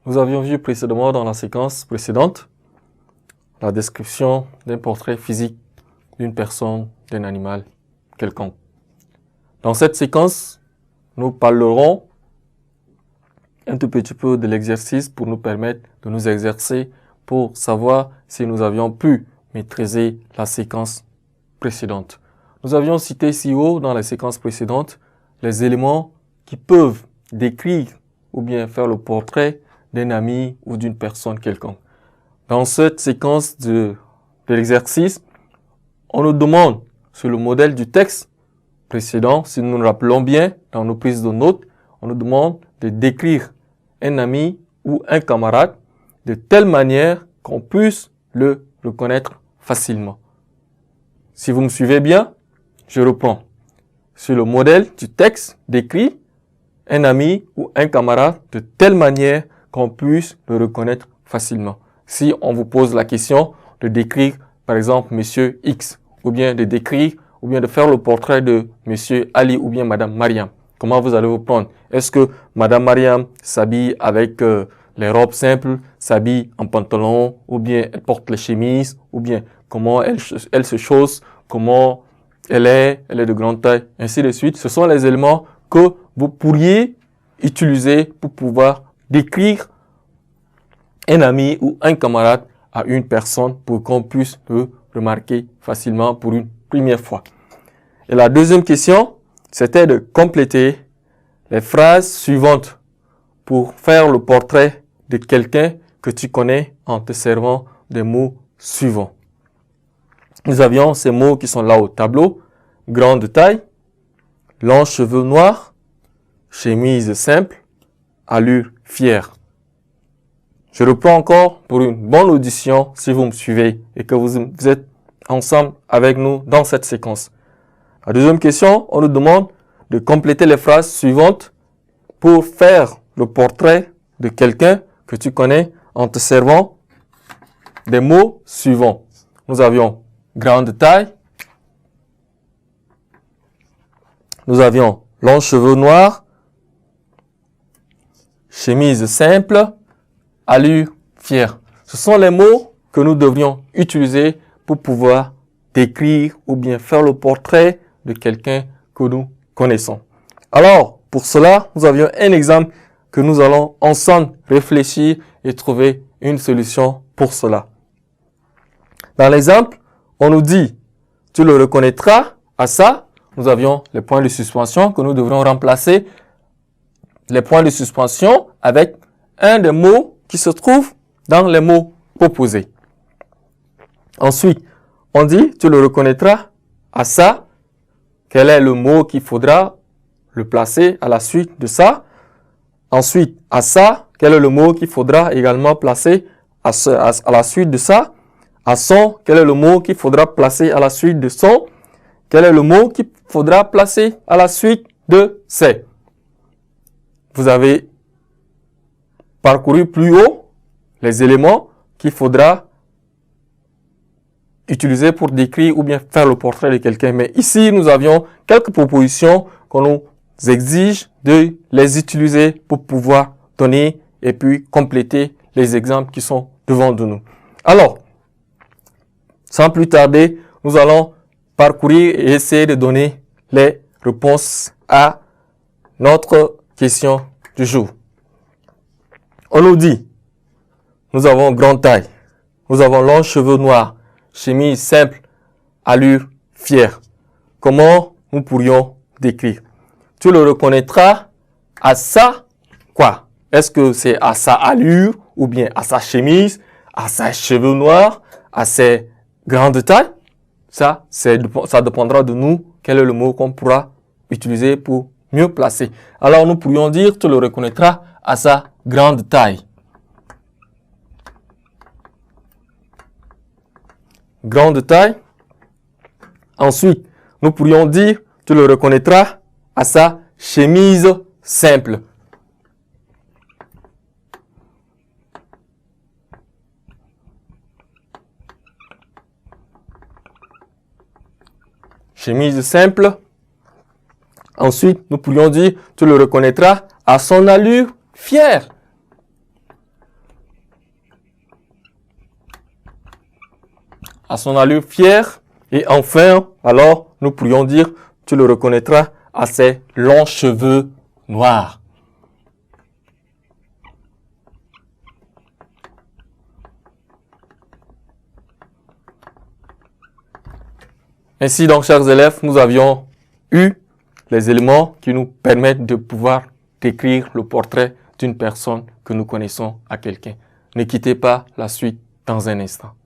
Nous avions vu précédemment dans la séquence précédente la description d'un portrait physique d'une personne, d'un animal quelconque. Dans cette séquence, nous parlerons un tout petit peu de l'exercice pour nous permettre de nous exercer pour savoir si nous avions pu maîtriser la séquence précédente. Nous avions cité si haut dans la séquence précédente les éléments qui peuvent décrire ou bien faire le portrait d'un ami ou d'une personne quelconque. Dans cette séquence de l'exercice, on nous demande, sur le modèle du texte précédent, si nous nous rappelons bien, dans nos prises de notes, on nous demande de décrire un ami ou un camarade de telle manière qu'on puisse le reconnaître facilement. Si vous me suivez bien, je reprends. Sur le modèle du texte décrit, un ami ou un camarade de telle manière qu'on puisse le reconnaître facilement. Si on vous pose la question de décrire, par exemple, Monsieur X, ou bien de décrire, ou bien de faire le portrait de Monsieur Ali ou bien Madame Mariam, comment vous allez vous prendre? Est-ce que Madame Mariam s'habille avec les robes simples, s'habille en pantalon, ou bien elle porte les chemises, ou bien comment elle se chausse, comment elle est de grande taille, ainsi de suite. Ce sont les éléments que vous pourriez utiliser pour pouvoir décrire un ami ou un camarade à une personne pour qu'on puisse le remarquer facilement pour une première fois. Et la deuxième question, c'était de compléter les phrases suivantes pour faire le portrait de quelqu'un que tu connais en te servant des mots suivants. Nous avions ces mots qui sont là au tableau. Grande taille, longs cheveux noirs, chemise simple, allure fière. Je reprends encore pour une bonne audition si vous me suivez et que vous êtes ensemble avec nous dans cette séquence. La deuxième question, on nous demande de compléter les phrases suivantes pour faire le portrait de quelqu'un que tu connais en te servant des mots suivants. Nous avions grande taille, nous avions longs cheveux noirs, chemise simple, allure fière. Ce sont les mots que nous devrions utiliser pour pouvoir décrire ou bien faire le portrait de quelqu'un que nous connaissons. Alors, pour cela, nous avions un exemple que nous allons ensemble réfléchir et trouver une solution pour cela. Dans l'exemple, on nous dit, tu le reconnaîtras à ça. Nous avions les points de suspension que nous devrons remplacer les points de suspension avec un des mots qui se trouve dans les mots proposés. Ensuite, on dit, tu le reconnaîtras à ça. Quel est le mot qu'il faudra le placer à la suite de ça? Ensuite, à ça, quel est le mot qu'il faudra également placer à la suite de ça? À son, quel est le mot qu'il faudra placer à la suite de son? Quel est le mot qu'il faudra placer à la suite de ces? Vous avez parcouru plus haut les éléments qu'il faudra utiliser pour décrire ou bien faire le portrait de quelqu'un. Mais ici, nous avions quelques propositions qu'on nous exige de les utiliser pour pouvoir donner et puis compléter les exemples qui sont devant de nous. Alors, sans plus tarder, nous allons parcourir et essayer de donner les réponses à notre question du jour. On nous dit, nous avons grande taille, nous avons longs cheveux noirs, chemise simple, allure fière. Comment nous pourrions décrire? Tu le reconnaîtras à sa quoi? Est-ce que c'est à sa allure ou bien à sa chemise, à ses cheveux noirs, à ses grandes tailles? Ça dépendra de nous. Quel est le mot qu'on pourra utiliser pour mieux placer? Alors nous pourrions dire, tu le reconnaîtras à sa grande taille. Grande taille. Ensuite, nous pourrions dire, tu le reconnaîtras à sa chemise simple. Chemise simple. Ensuite, nous pourrions dire, tu le reconnaîtras à son allure fière. à son allure fière. Et enfin, alors, nous pourrions dire, tu le reconnaîtras à ses longs cheveux noirs. Ainsi donc, chers élèves, nous avions eu les éléments qui nous permettent de pouvoir décrire le portrait d'une personne que nous connaissons à quelqu'un. Ne quittez pas la suite dans un instant.